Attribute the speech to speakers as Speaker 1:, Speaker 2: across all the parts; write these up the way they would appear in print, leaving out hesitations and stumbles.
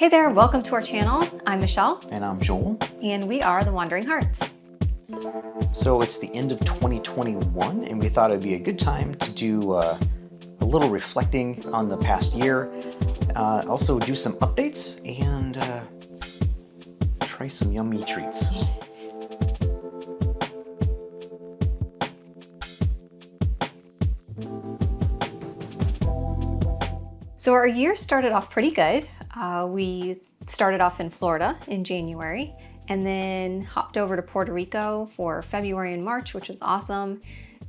Speaker 1: Hey there, welcome to our channel. I'm Michelle.
Speaker 2: And I'm Joel.
Speaker 1: And we are the Wandering Hartz.
Speaker 2: So it's the end of 2021 and we thought it'd be a good time to do a little reflecting on the past year. Also do some updates and try some yummy treats.
Speaker 1: So our year started off pretty good. We started off in Florida in January and then hopped over to Puerto Rico for February and March, which was awesome.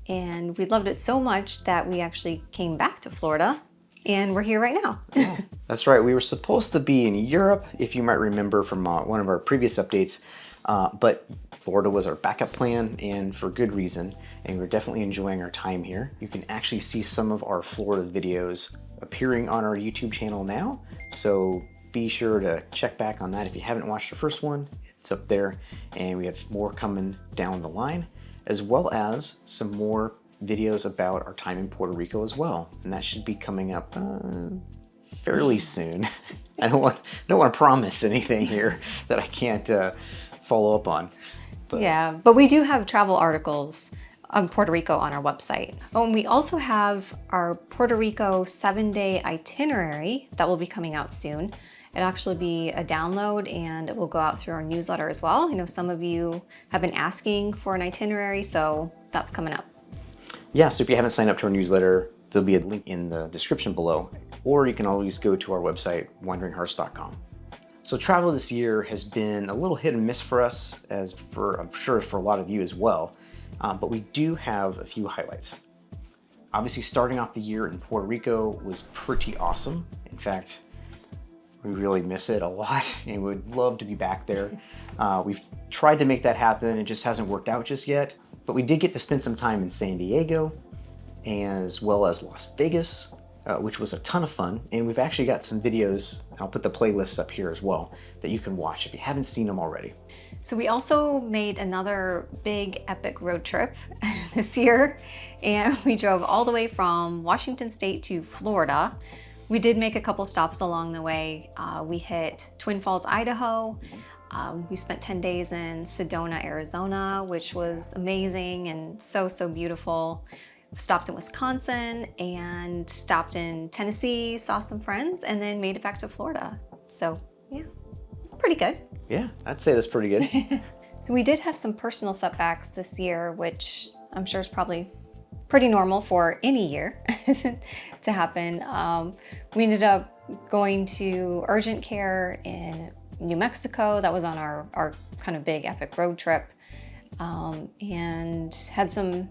Speaker 1: And we loved it so much that we actually came back to Florida and we're here right now.
Speaker 2: Yeah, that's right. We were supposed to be in Europe, if you might remember from one of our previous updates, but Florida was our backup plan and for good reason. And we're definitely enjoying our time here. You can actually see some of our Florida videos appearing on our YouTube channel now. So be sure to check back on that. If you haven't watched the first one, it's up there. And we have more coming down the line, as well as some more videos about our time in Puerto Rico as well. And that should be coming up fairly soon. I don't want to promise anything here that I can't follow up on. But.
Speaker 1: Yeah, but we do have travel articles on Puerto Rico on our website. Oh, and we also have our Puerto Rico 7-day itinerary that will be coming out soon. It'll actually be a download and it will go out through our newsletter as well. You know, some of you have been asking for an itinerary, so that's coming up.
Speaker 2: Yeah, so if you haven't signed up to our newsletter, there'll be a link in the description below, or you can always go to our website, wanderinghartz.com. So travel this year has been a little hit and miss for us, as for I'm sure for a lot of you as well. But we do have a few highlights. Obviously, starting off the year in Puerto Rico was pretty awesome. In fact, we really miss it a lot and would love to be back there. We've tried to make that happen. It just hasn't worked out just yet. But we did get to spend some time in San Diego as well as Las Vegas, which was a ton of fun. And we've actually got some videos, I'll put the playlists up here as well, that you can watch if you haven't seen them already.
Speaker 1: So we also made another big epic road trip this year, and we drove all the way from Washington State to Florida. We did make a couple stops along the way. We hit Twin Falls, Idaho. We spent 10 days in Sedona, Arizona, which was amazing and so beautiful. Stopped in Wisconsin and stopped in Tennessee, saw some friends, and then made it back to Florida. So yeah, it's pretty good.
Speaker 2: Yeah, I'd say that's pretty good.
Speaker 1: So we did have some personal setbacks this year, which I'm sure is probably pretty normal for any year to happen. We ended up going to urgent care in New Mexico. That was on our kind of big epic road trip, and had some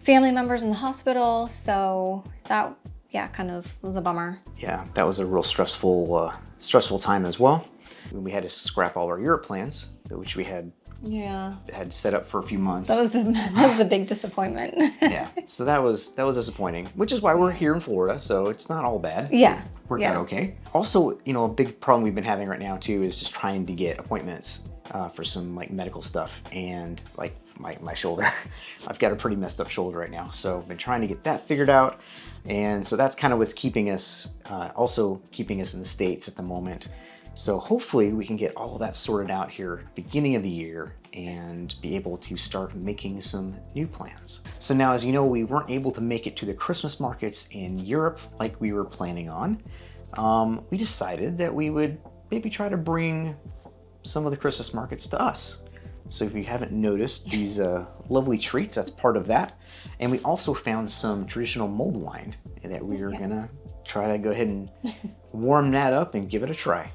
Speaker 1: family members in the hospital. So that, yeah, kind of was a bummer.
Speaker 2: Yeah, that was a real stressful time as well. We had to scrap all our Europe plans, which we had set up for a few months.
Speaker 1: That was the big disappointment.
Speaker 2: Yeah, so that was disappointing, which is why we're here in Florida, so it's not all bad.
Speaker 1: Yeah.
Speaker 2: Worked out okay. Also, you know, a big problem we've been having right now too is just trying to get appointments for some like medical stuff, and like my shoulder. I've got a pretty messed up shoulder right now, so I've been trying to get that figured out. And so that's kind of what's keeping us, also keeping us in the States at the moment. So hopefully we can get all of that sorted out here beginning of the year and be able to start making some new plans. So now, as you know, we weren't able to make it to the Christmas markets in Europe like we were planning on. We decided that we would maybe try to bring some of the Christmas markets to us. So if you haven't noticed these lovely treats, that's part of that. And we also found some traditional mulled wine that we are gonna try to go ahead and warm that up and give it a try.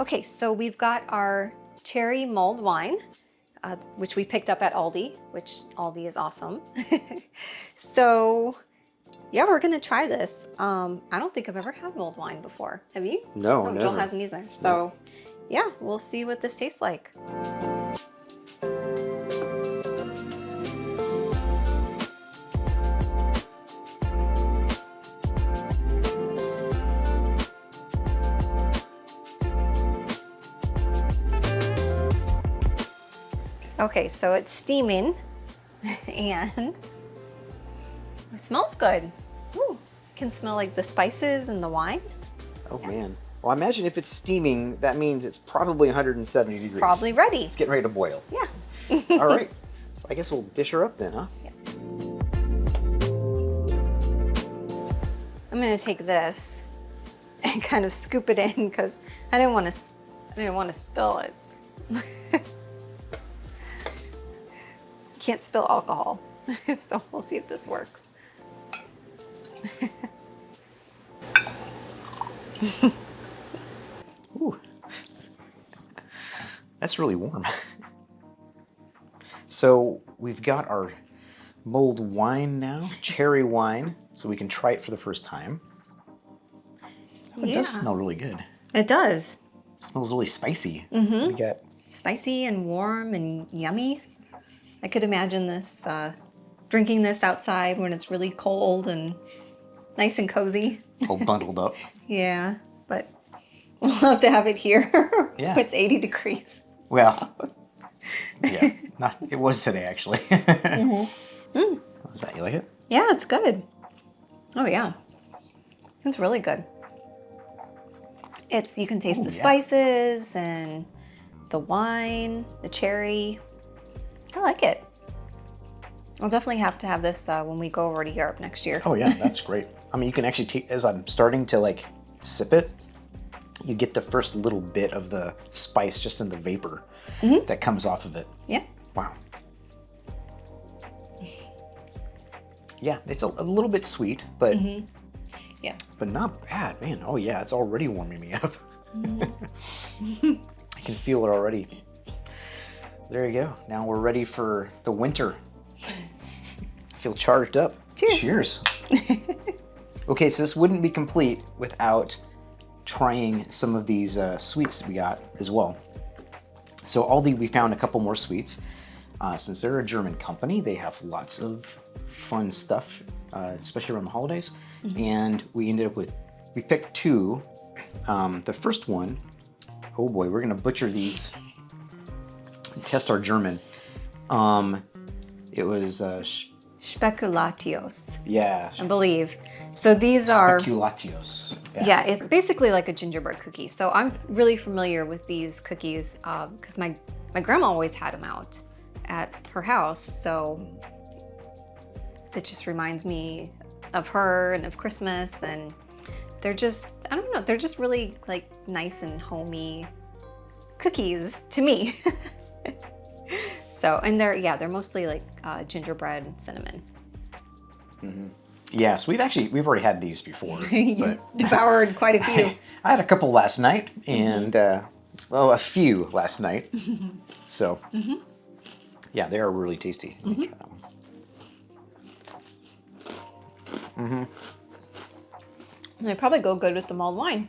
Speaker 1: Okay, so we've got our cherry mulled wine, which we picked up at Aldi, which Aldi is awesome. So yeah, we're gonna try this. I don't think I've ever had mulled wine before. Have you?
Speaker 2: No, never.
Speaker 1: Joel hasn't either. So yeah, we'll see what this tastes like. Okay, so it's steaming and it smells good. Ooh, can smell like the spices and the wine.
Speaker 2: Oh man. Well, I imagine if it's steaming, that means it's probably 170 degrees.
Speaker 1: Probably ready.
Speaker 2: It's getting ready to boil.
Speaker 1: Yeah.
Speaker 2: All right. So I guess we'll dish her up then, huh?
Speaker 1: Yeah. I'm gonna take this and kind of scoop it in because I didn't want to spill it. Can't spill alcohol, so we'll see if this works.
Speaker 2: Ooh. That's really warm. So we've got our mulled wine now, cherry wine, so we can try it for the first time. Oh, it does smell really good.
Speaker 1: It does.
Speaker 2: It smells really spicy.
Speaker 1: Mm-hmm.
Speaker 2: We got
Speaker 1: spicy and warm and yummy. I could imagine this, drinking this outside when it's really cold and nice and cozy.
Speaker 2: all bundled up.
Speaker 1: Yeah, but we'll have to have it here.
Speaker 2: Yeah.
Speaker 1: It's 80 degrees.
Speaker 2: Well, yeah, it was today actually. How's that? You like it?
Speaker 1: Yeah, it's good. Oh yeah, it's really good. You can taste the spices and the wine, the cherry. I like it. I'll definitely have to have this when we go over to Europe next year.
Speaker 2: Oh yeah, that's great. I mean, you can actually take, as I'm starting to like sip it, you get the first little bit of the spice just in the vapor that comes off of it.
Speaker 1: Yeah.
Speaker 2: Wow. Yeah, it's a little bit sweet, but
Speaker 1: yeah,
Speaker 2: but not bad, man. Oh yeah, it's already warming me up. I can feel it already. There you go. Now we're ready for the winter. I feel charged up.
Speaker 1: Cheers.
Speaker 2: Cheers. Okay, so this wouldn't be complete without trying some of these sweets we got as well. So Aldi, we found a couple more sweets. Since they're a German company, they have lots of fun stuff, especially around the holidays. And we ended up with, we picked two. The first one, oh boy, we're gonna butcher these. Test our German. It was
Speaker 1: Speculatios.
Speaker 2: yeah.
Speaker 1: I believe. So these are
Speaker 2: Speculatios.
Speaker 1: yeah, it's basically like a gingerbread cookie. So I'm really familiar with these cookies because my grandma always had them out at her house. So that just reminds me of her and of Christmas, and they're just, I don't know, they're just really like nice and homey cookies to me. So, and they're mostly like gingerbread and cinnamon.
Speaker 2: Yeah, so we've already had these before.
Speaker 1: You devoured quite a few.
Speaker 2: I had a couple last night, and well, a few last night. So, yeah, they are really tasty. Let me try that one.
Speaker 1: They probably go good with the mulled wine.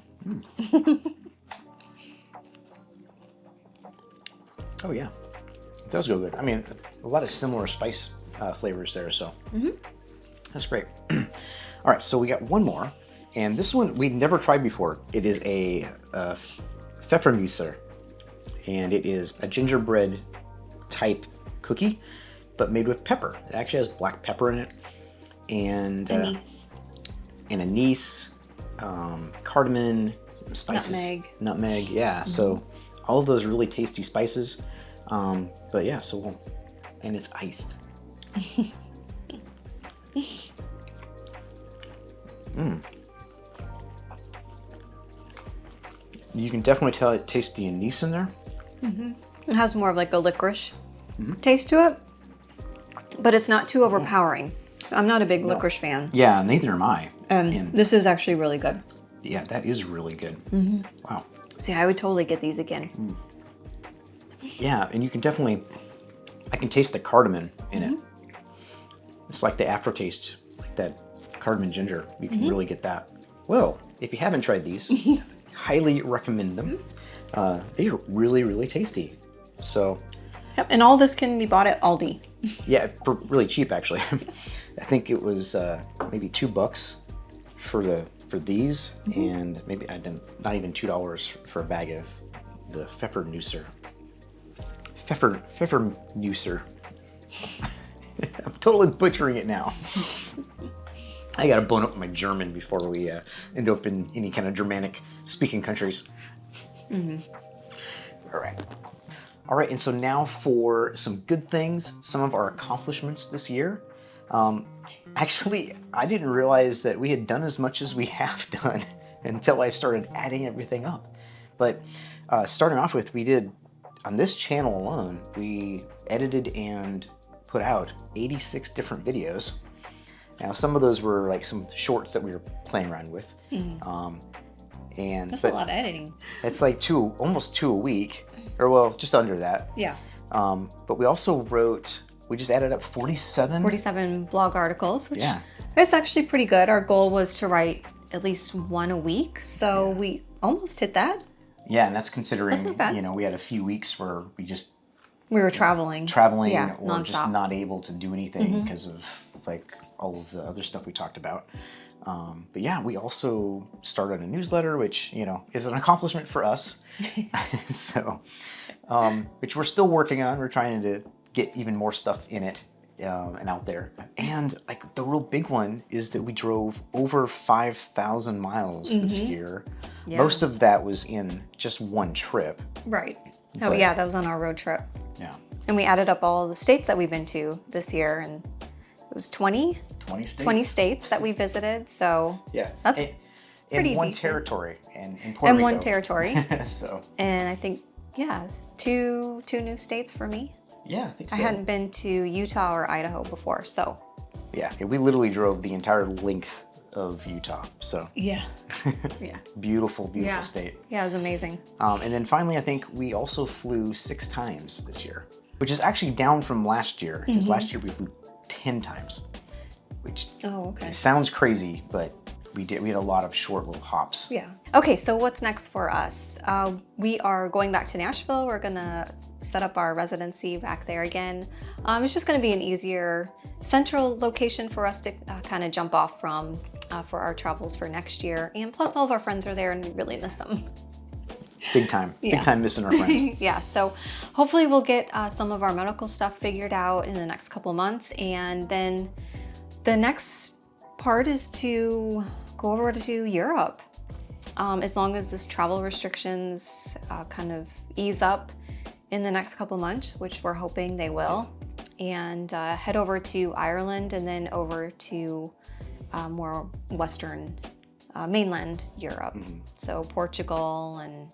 Speaker 2: Oh yeah, it does go good. I mean, a lot of similar spice flavors there, so that's great. All right, so we got one more, and this one we'd never tried before. It is a Pfeffernusse, and it is a gingerbread type cookie, but made with pepper. It actually has black pepper in it, and
Speaker 1: Anise.
Speaker 2: And anise, cardamom, spices, nutmeg. Yeah, so all of those really tasty spices. But yeah, and it's iced. You can definitely taste the anise in there.
Speaker 1: It has more of like a licorice taste to it, but it's not too overpowering. I'm not a big licorice fan.
Speaker 2: Yeah, neither am I.
Speaker 1: And this is actually really good.
Speaker 2: Yeah, that is really good. Wow.
Speaker 1: See, I would totally get these again.
Speaker 2: Yeah, and you can definitely, I can taste the cardamom in it. It's like the aftertaste, like that cardamom ginger. You can really get that. Well, if you haven't tried these, highly recommend them. They are really, really tasty. So.
Speaker 1: Yep, and all this can be bought at Aldi.
Speaker 2: Yeah, for really cheap actually. I think it was maybe $2 for these, and maybe not even $2 for a bag of the Pfeffernusse. Pfeffernusse. I'm totally butchering it now. I gotta bone up my German before we end up in any kind of Germanic speaking countries. All right. All right, and so now for some good things, some of our accomplishments this year. Actually, I didn't realize that we had done as much as we have done until I started adding everything up. But starting off with, we did, on this channel alone, we edited and put out 86 different videos. Now, some of those were like some shorts that we were playing around with.
Speaker 1: That's a lot of editing.
Speaker 2: It's like almost two a week, or well, just under that.
Speaker 1: Yeah.
Speaker 2: But we also we just added up 47
Speaker 1: blog articles, which is actually pretty good. Our goal was to write at least one a week, so we almost hit that.
Speaker 2: Yeah, and that's considering,
Speaker 1: That's not bad.
Speaker 2: you know, we had a few weeks where we
Speaker 1: were traveling.
Speaker 2: Yeah, or
Speaker 1: nonstop.
Speaker 2: just not able to do anything because of like all of the other stuff we talked about. But yeah, we also started a newsletter, which, you know, is an accomplishment for us. So, which we're still working on. We're trying to get even more stuff in it and out there. And like the real big one is that we drove over 5,000 miles this year. Yeah. Most of that was in just one trip.
Speaker 1: Right. Oh yeah, that was on our road trip.
Speaker 2: Yeah.
Speaker 1: And we added up all the states that we've been to this year, and it was 20 states that we visited. So
Speaker 2: yeah,
Speaker 1: that's pretty
Speaker 2: in one
Speaker 1: decent.
Speaker 2: Territory and in Puerto Rico.
Speaker 1: One territory.
Speaker 2: So.
Speaker 1: And I think two new states for me.
Speaker 2: Yeah, I think so.
Speaker 1: I hadn't been to Utah or Idaho before, so.
Speaker 2: Yeah, we literally drove the entire length of Utah. So.
Speaker 1: Yeah.
Speaker 2: Beautiful state.
Speaker 1: Yeah, it was amazing.
Speaker 2: And then finally, I think we also flew 6 times this year, which is actually down from last year. Because last year we flew 10 times, which sounds crazy, but we had a lot of short little hops.
Speaker 1: Yeah. Okay, so what's next for us? We are going back to Nashville. We're gonna set up our residency back there again. It's just gonna be an easier central location for us to kind of jump off from for our travels for next year. And plus all of our friends are there and we really miss them.
Speaker 2: Big time. Big time missing our friends.
Speaker 1: Yeah, so hopefully we'll get some of our medical stuff figured out in the next couple months. And then the next part is to go over to Europe. As long as this travel restrictions kind of ease up in the next couple months, which we're hoping they will, and head over to Ireland and then over to more Western mainland Europe. So Portugal and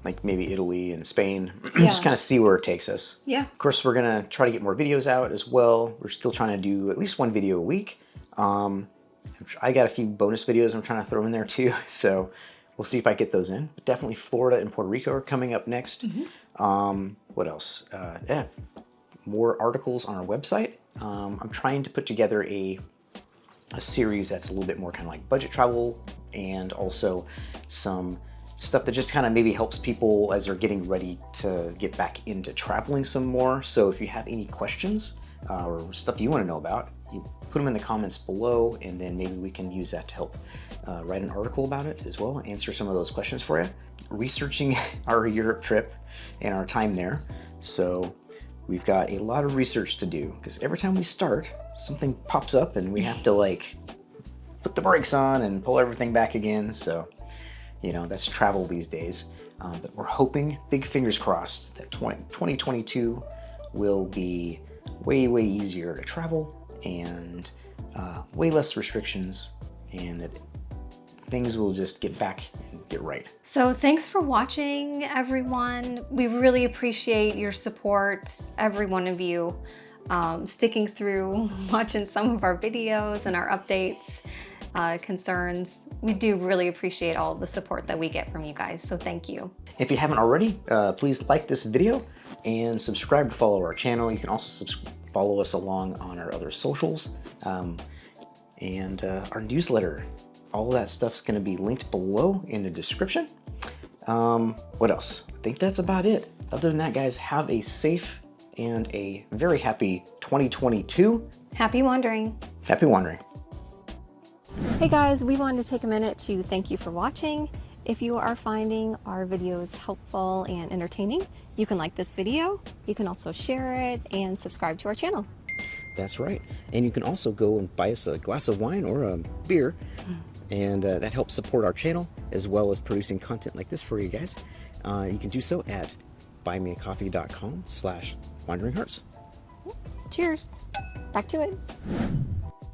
Speaker 2: like maybe Italy and Spain, just kind of see where it takes us.
Speaker 1: Yeah.
Speaker 2: Of course, we're gonna try to get more videos out as well. We're still trying to do at least one video a week. I got a few bonus videos I'm trying to throw in there too, so we'll see if I get those in. But definitely Florida and Puerto Rico are coming up next. What else? Yeah, more articles on our website. I'm trying to put together a series that's a little bit more kind of like budget travel, and also some stuff that just kind of maybe helps people as they're getting ready to get back into traveling some more. So if you have any questions or stuff you want to know about, you put them in the comments below, and then maybe we can use that to help write an article about it as well, answer some of those questions for you. Researching our Europe trip and our time there. So we've got a lot of research to do, because every time we start, something pops up and we have to like put the brakes on and pull everything back again. So, you know, that's travel these days. But we're hoping, big fingers crossed, that 2022 will be way, way easier to travel and way less restrictions, and that things will just get back and get right. So thanks for watching, everyone. We really appreciate your support, every one of you, sticking through, watching some of our videos and our updates, concerns. We do really appreciate all the support that we get from you guys, so thank you. If you haven't already, please like this video and subscribe to follow our channel. You can also follow us along on our other socials and our newsletter. All of that stuff's going to be linked below in the description. What else? I think that's about it. Other than that, guys, have a safe and a very happy 2022. Happy wandering. Happy wandering. Hey guys, we wanted to take a minute to thank you for watching. If you are finding our videos helpful and entertaining, you can like this video. You can also share it and subscribe to our channel. That's right. And you can also go and buy us a glass of wine or a beer, and that helps support our channel as well as producing content like this for you guys. You can do so at buymeacoffee.com/wanderinghearts.
Speaker 1: Cheers. Back to it.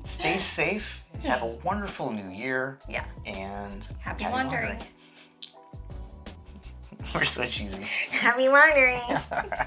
Speaker 2: Stay safe. Have a wonderful new year.
Speaker 1: Yeah.
Speaker 2: And
Speaker 1: Happy wandering.
Speaker 2: We're so cheesy.
Speaker 1: Happy wandering.